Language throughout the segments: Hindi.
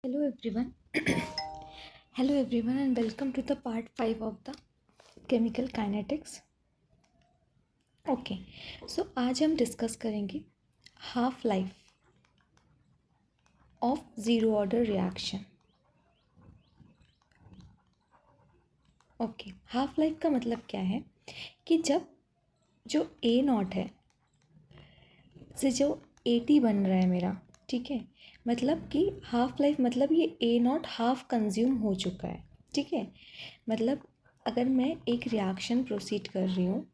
Hello everyone. Hello everyone and welcome to the part 5 of the chemical kinetics. So आज हम डिस्कस करेंगे half life of zero order reaction. Half life का मतलब क्या है कि जब जो ए नॉट है से जो AT बन रहा है मेरा, ठीक है, मतलब कि हाफ लाइफ मतलब ये ए नॉट हाफ कंज्यूम हो चुका है. ठीक है, मतलब अगर मैं एक रिएक्शन प्रोसीड कर रही हूँ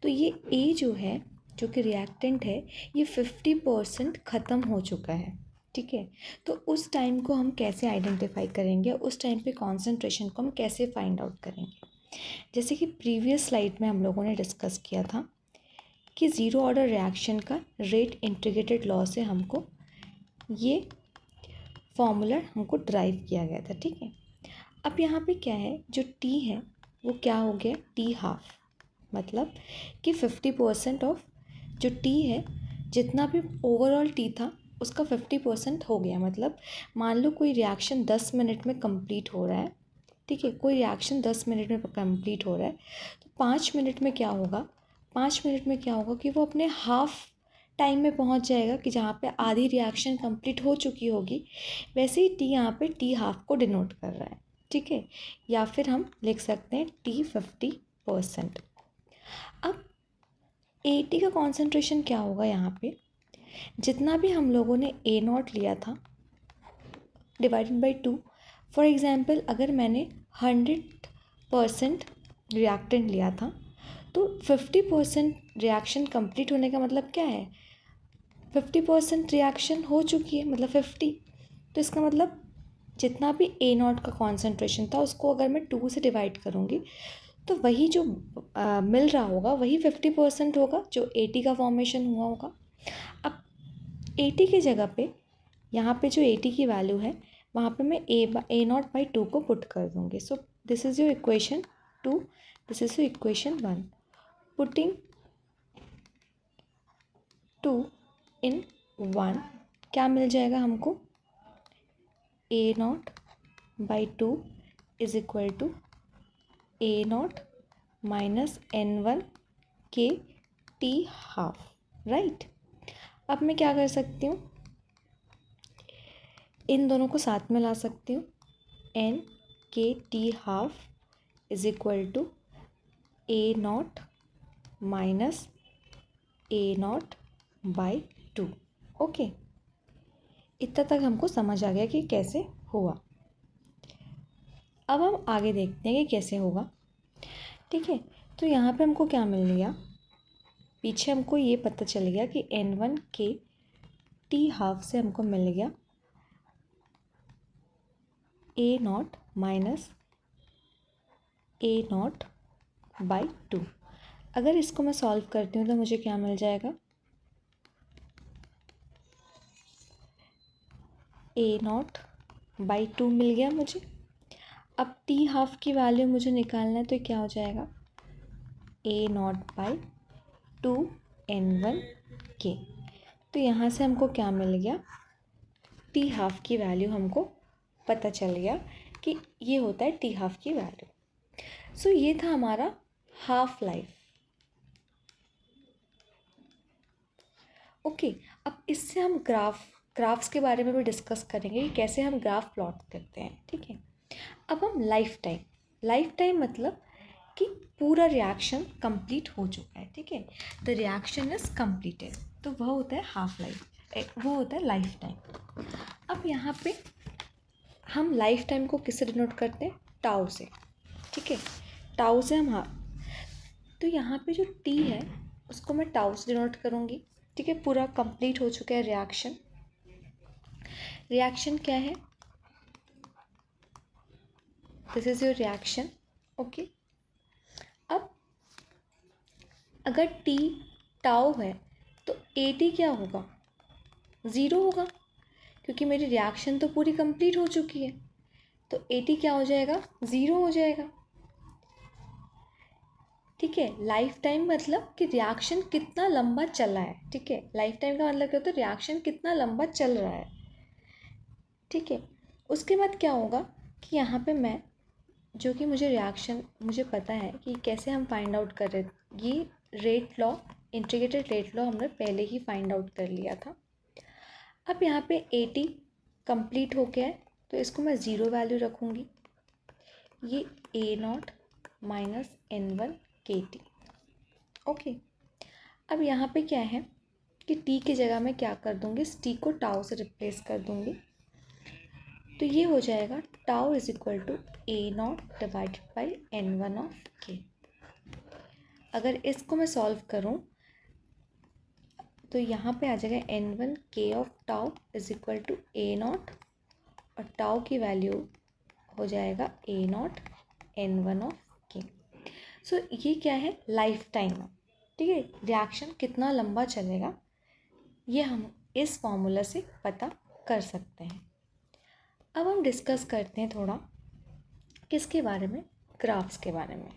तो ये ए जो है, जो कि रिएक्टेंट है, ये 50% ख़त्म हो चुका है. ठीक है, तो उस टाइम को हम कैसे आइडेंटिफाई करेंगे, उस टाइम पे कॉन्सेंट्रेशन को हम कैसे फाइंड आउट करेंगे. जैसे कि प्रीवियस स्लाइड में हम लोगों ने डिस्कस किया था कि ज़ीरो ऑर्डर रिएक्शन का रेट इंटीग्रेटेड लॉ से हमको ये फॉर्मूला हमको ड्राइव किया गया था. ठीक है, अब यहाँ पे क्या है, जो टी है वो क्या हो गया, टी हाफ, मतलब कि 50% ऑफ जो टी है, जितना भी ओवरऑल टी था उसका 50% हो गया. मतलब मान लो कोई रिएक्शन 10 मिनट में कंप्लीट हो रहा है. ठीक है, कोई रिएक्शन 10 मिनट में कंप्लीट हो रहा है तो 5 मिनट में क्या होगा, 5 मिनट में क्या होगा कि वो अपने हाफ टाइम में पहुंच जाएगा कि जहाँ पे आधी रिएक्शन कंप्लीट हो चुकी होगी. वैसे ही टी यहाँ पे टी हाफ को डिनोट कर रहा है. ठीक है, या फिर हम लिख सकते हैं टी 50%. अब AT का कॉन्सेंट्रेशन क्या होगा यहाँ पे, जितना भी हम लोगों ने ए नॉट लिया था डिवाइडेड बाई 2. फॉर एग्ज़ाम्पल अगर मैंने 100% रिएक्टेंट लिया था तो 50% रिएक्शन कंप्लीट होने का मतलब क्या है, 50% रिएक्शन हो चुकी है, मतलब 50. तो इसका मतलब जितना भी ए नॉट का कॉन्सेंट्रेशन था उसको अगर मैं 2 से डिवाइड करूँगी तो वही जो मिल रहा होगा वही 50% होगा जो AT का फॉर्मेशन हुआ होगा. अब AT की जगह पे यहाँ पे जो AT की वैल्यू है वहाँ पे मैं ए नॉट बाई 2 को पुट कर दूँगी. So this is your equation 2, this is your equation 1. Putting 2 in 1 क्या मिल जाएगा हमको, a not by 2 is equal to a not minus N1 के टी हाफ. राइट, अब मैं क्या कर सकती हूँ, इन दोनों को साथ में ला सकती हूँ. N के t half is equal to a not minus a not by 2. Okay, इतना तक हमको समझ आ गया कि कैसे हुआ. अब हम आगे देखते हैं कि कैसे होगा. ठीक है, तो यहाँ पे हमको क्या मिल गया, पीछे हमको ये पता चल गया कि N1 के टी हाफ से हमको मिल गया a not minus a not by 2. अगर इसको मैं सॉल्व करती हूँ तो मुझे क्या मिल जाएगा, ए नॉट बाई 2 मिल गया मुझे. अब टी हाफ की वैल्यू मुझे निकालना है तो क्या हो जाएगा, ए नॉट बाई 2 N1 के. तो यहाँ से हमको क्या मिल गया, टी हाफ की वैल्यू हमको पता चल गया कि ये होता है टी हाफ की वैल्यू. सो ये था हमारा हाफ लाइफ. ओके, अब इससे हम ग्राफ्स के बारे में भी डिस्कस करेंगे कि कैसे हम ग्राफ प्लॉट करते हैं. ठीक है, अब हम लाइफ टाइम मतलब कि पूरा रिएक्शन कंप्लीट हो चुका है. ठीक है, द रिएक्शन इज कंप्लीटेड, तो वह होता है हाफ लाइफ, वो होता है लाइफ टाइम. अब यहाँ पे हम लाइफ टाइम को किससे डिनोट करते हैं, टाउ से. ठीक है, टाउ से हम तो यहाँ पे जो टी है उसको मैं टाउ से डिनोट करूँगी. ठीक है, पूरा कंप्लीट हो चुका है रिएक्शन. रिएक्शन क्या है, this is your reaction. Okay, अब अगर टी टाउ है तो AT क्या होगा, ज़ीरो होगा, क्योंकि मेरी रिएक्शन तो पूरी कंप्लीट हो चुकी है. तो AT क्या हो जाएगा, ज़ीरो हो जाएगा. ठीक है, लाइफ टाइम मतलब कि रिएक्शन कितना लंबा चला है. ठीक है, लाइफ टाइम का मतलब क्या होता है, रिएक्शन कितना लंबा चल रहा है. ठीक है, उसके बाद क्या होगा कि यहाँ पे मैं, जो कि मुझे रिएक्शन मुझे पता है कि कैसे हम फाइंड आउट कर रहे, ये rate law, integrated rate law हमने पहले ही फाइंड आउट कर लिया था। अब यहाँ पे 80 कंप्लीट हो गया है, तो इसको मैं ज़ीरो वैल्यू रखूँगी। ये A0 minus N1 KT। Okay, अब यहाँ पे क्या है कि T की जगह मैं क्या कर दूँगी, इस T को टाउ से रिप्लेस कर दूँगी। तो ये हो जाएगा tau is equal to A0 divided by N1 of K। अगर इसको मैं सॉल्व करूँ तो यहाँ पे आ जाएगा N1 K of tau is equal to A0, और टाउ की वैल्यू हो जाएगा A0 N1 ऑफ K। सो ये क्या है, लाइफ टाइम है, ठीक है। रिएक्शन कितना लंबा चलेगा ये हम इस फॉर्मूला से पता कर सकते हैं। अब हम डिस्कस करते हैं थोड़ा किसके बारे में, ग्राफ्स के बारे में।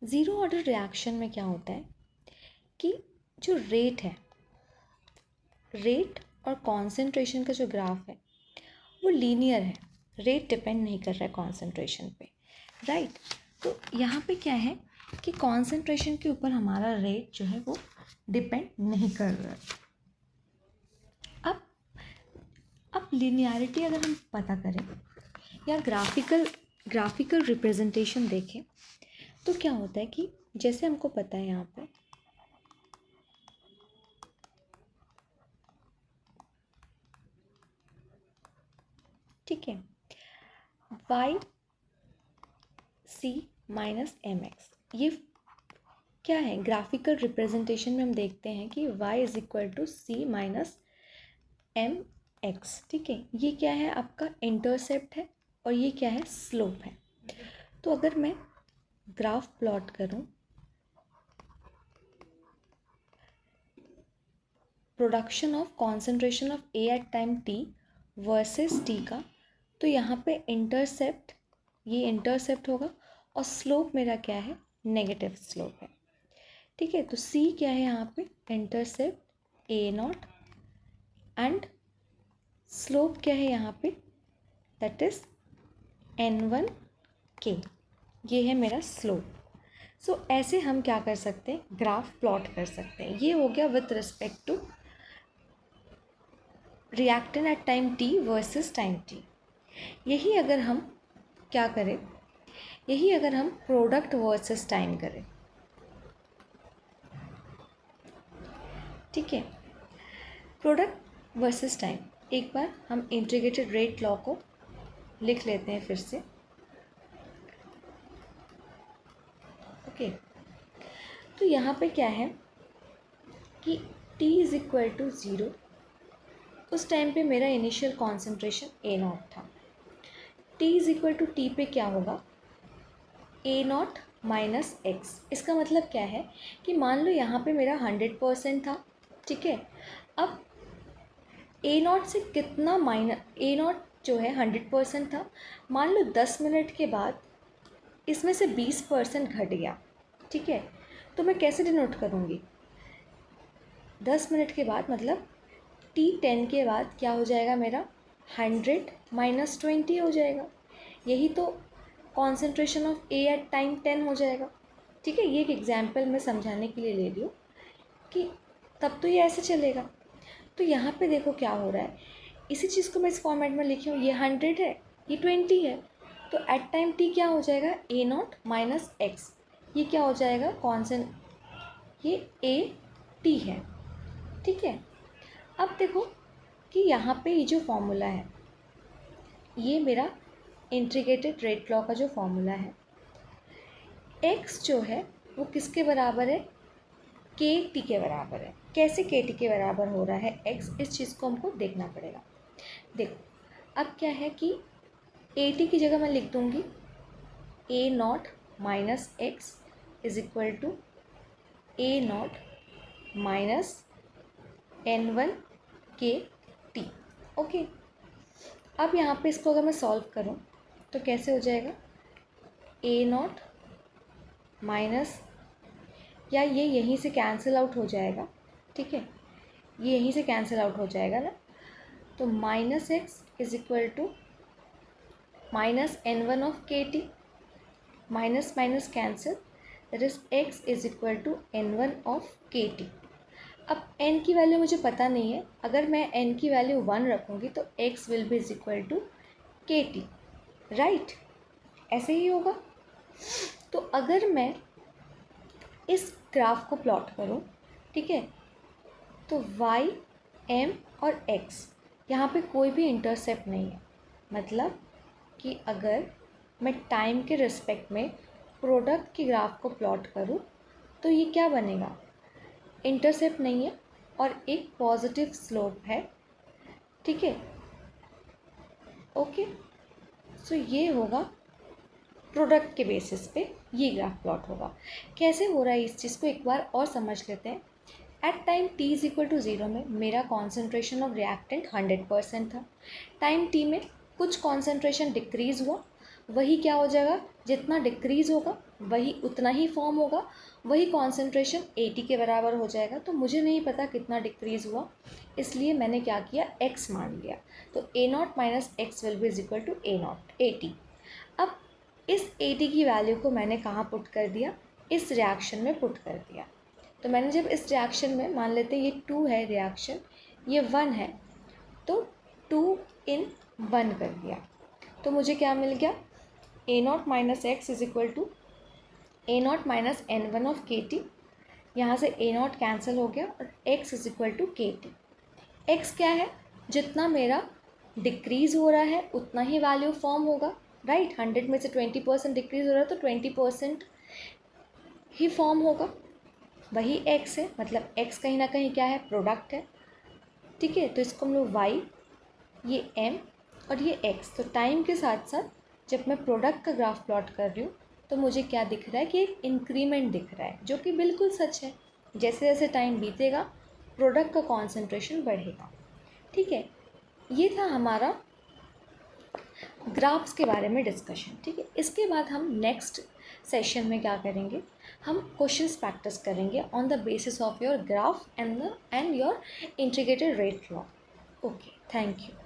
ज़ीरो ऑर्डर रिएक्शन में क्या होता है कि जो रेट है, रेट और कॉन्सेंट्रेशन का जो ग्राफ है वो लीनियर है, रेट डिपेंड नहीं कर रहा है कॉन्सेंट्रेशन पे, राइट। तो यहाँ पे क्या है कि कॉन्सेंट्रेशन के ऊपर हमारा रेट जो है वो डिपेंड नहीं कर रहा है। अब लिनियरिटी अगर हम पता करें या ग्राफिकल रिप्रेजेंटेशन देखें तो क्या होता है कि जैसे हमको पता है यहाँ पे ठीक है y c minus m x, ये क्या है, ग्राफिकल रिप्रेजेंटेशन में हम देखते हैं कि y is equal to c minus m x, ठीक है। ये क्या है, आपका इंटरसेप्ट है और ये क्या है, स्लोप है। तो अगर मैं ग्राफ प्लॉट करूं production of concentration of a at time t versus t का, तो यहाँ पे इंटरसेप्ट, ये इंटरसेप्ट होगा और स्लोप मेरा क्या है, नेगेटिव स्लोप है, ठीक है। तो सी क्या है यहाँ पे, इंटरसेप्ट A0 एंड स्लोप क्या है यहाँ पे, दैट इज N1 K, ये है मेरा स्लोप। सो ऐसे हम क्या कर सकते हैं, ग्राफ प्लॉट कर सकते हैं। ये हो गया with respect to reactant at time t versus time t. यही अगर हम क्या करें, यही अगर हम प्रोडक्ट वर्सेस टाइम करें, ठीक है, प्रोडक्ट वर्सेस टाइम, एक बार हम इंटीग्रेटेड रेट लॉ को लिख लेते हैं फिर से। ओके, तो यहाँ पे क्या है कि t is equal to zero, उस टाइम पे मेरा इनिशियल कॉन्सेंट्रेशन A0 था। t is equal to t पे क्या होगा, A0 माइनस एक्स। इसका मतलब क्या है कि मान लो यहाँ पे मेरा 100% था, ठीक है। अब A0 से कितना माइनस, A0 जो है 100% था, मान लो 10 मिनट के बाद इसमें से 20% घट गया, ठीक है। तो मैं कैसे डिनोट करूँगी, 10 मिनट के बाद मतलब T10 के बाद क्या हो जाएगा मेरा, 100 माइनस 20 हो जाएगा। यही तो concentration of a at time 10 हो जाएगा, ठीक है। ये एक एग्जाम्पल मैं समझाने के लिए ले रही हूँ कि तब तो ये ऐसे चलेगा। तो यहाँ पे देखो क्या हो रहा है, इसी चीज़ को मैं इस फॉर्मेट में लिखी हूँ, ये 100 है, ये 20 है, तो एट टाइम टी क्या हो जाएगा, A0 माइनस एक्स, ये क्या हो जाएगा, ये AT है, ठीक है। अब देखो कि यहाँ पे ये जो फॉर्मूला है, ये मेरा इंटीग्रेटेड रेट लॉ का जो फॉर्मूला है, x जो है वो किसके बराबर है, KT के बराबर है। कैसे KT के बराबर हो रहा है x, इस चीज़ को हमको देखना पड़ेगा। देखो अब क्या है कि AT की जगह मैं लिख दूँगी A0 minus x is equal to A0 minus N1 KT, okay. अब यहाँ पे इसको अगर मैं सॉल्व करूँ तो कैसे हो जाएगा, A0 माइनस, या ये यहीं से कैंसिल आउट हो जाएगा, ठीक है। ये यहीं से कैंसिल आउट हो जाएगा ना, तो minus x is equal to minus n1 of kt, minus minus cancel, that is x is equal to n1 of kt। अब n की वैल्यू मुझे पता नहीं है, अगर मैं n की वैल्यू 1 रखूँगी तो x will be is equal to kt, right, ऐसे ही होगा। तो अगर मैं इस ग्राफ को प्लॉट करूँ, ठीक है, तो y, m और x यहाँ पे कोई भी इंटरसेप्ट नहीं है, मतलब कि अगर मैं टाइम के रिस्पेक्ट में प्रोडक्ट की ग्राफ को प्लॉट करूँ तो ये क्या बनेगा, इंटरसेप्ट नहीं है और एक पॉजिटिव स्लोप है, ठीक है, ओके। सो ये होगा प्रोडक्ट के बेसिस पे ये ग्राफ प्लॉट होगा। कैसे हो रहा है इस चीज़ को एक बार और समझ लेते हैं। At time t is equal to 0 में मेरा कॉन्सेंट्रेशन ऑफ रिएक्टेंट 100% था। टाइम t में कुछ कॉन्सेंट्रेशन डिक्रीज़ हुआ, वही क्या हो जाएगा, जितना डिक्रीज़ होगा वही उतना ही फॉर्म होगा, वही कॉन्सेंट्रेशन 80 के बराबर हो जाएगा। तो मुझे नहीं पता कितना डिक्रीज़ हुआ, इसलिए मैंने क्या किया, x मान लिया। तो a0 minus x will be is equal to a0 80। अब इस 80 की वैल्यू को मैंने कहाँ पुट कर दिया, इस रिएक्शन में पुट कर दिया। तो मैंने जब इस रिएक्शन में, मान लेते हैं ये 2 है रिएक्शन, ये 1 है, तो 2 in 1 कर दिया, तो मुझे क्या मिल गया, a0 minus x is equal to a0 minus n1 of kt। यहाँ से a0 कैंसिल हो गया और x is equal to kt। x क्या है, जितना मेरा डिक्रीज़ हो रहा है उतना ही वैल्यू फॉर्म होगा, राइट। 100 में से 20% डिक्रीज़ हो रहा है तो 20% ही फॉर्म होगा, वही x है, मतलब x कहीं ना कहीं क्या है, प्रोडक्ट है, ठीक है। तो इसको हम लोग y, ये m और ये x, तो टाइम के साथ साथ जब मैं प्रोडक्ट का ग्राफ प्लॉट कर रही हूँ तो मुझे क्या दिख रहा है कि एक इंक्रीमेंट दिख रहा है, जो कि बिल्कुल सच है। जैसे जैसे टाइम बीतेगा प्रोडक्ट का कॉन्सेंट्रेशन बढ़ेगा, ठीक है। ये था हमारा ग्राफ्स के बारे में डिस्कशन, ठीक है। इसके बाद हम नेक्स्ट सेशन में क्या करेंगे, हम क्वेश्चंस प्रैक्टिस करेंगे on the basis of your graph and your integrated rate law. Okay, thank you.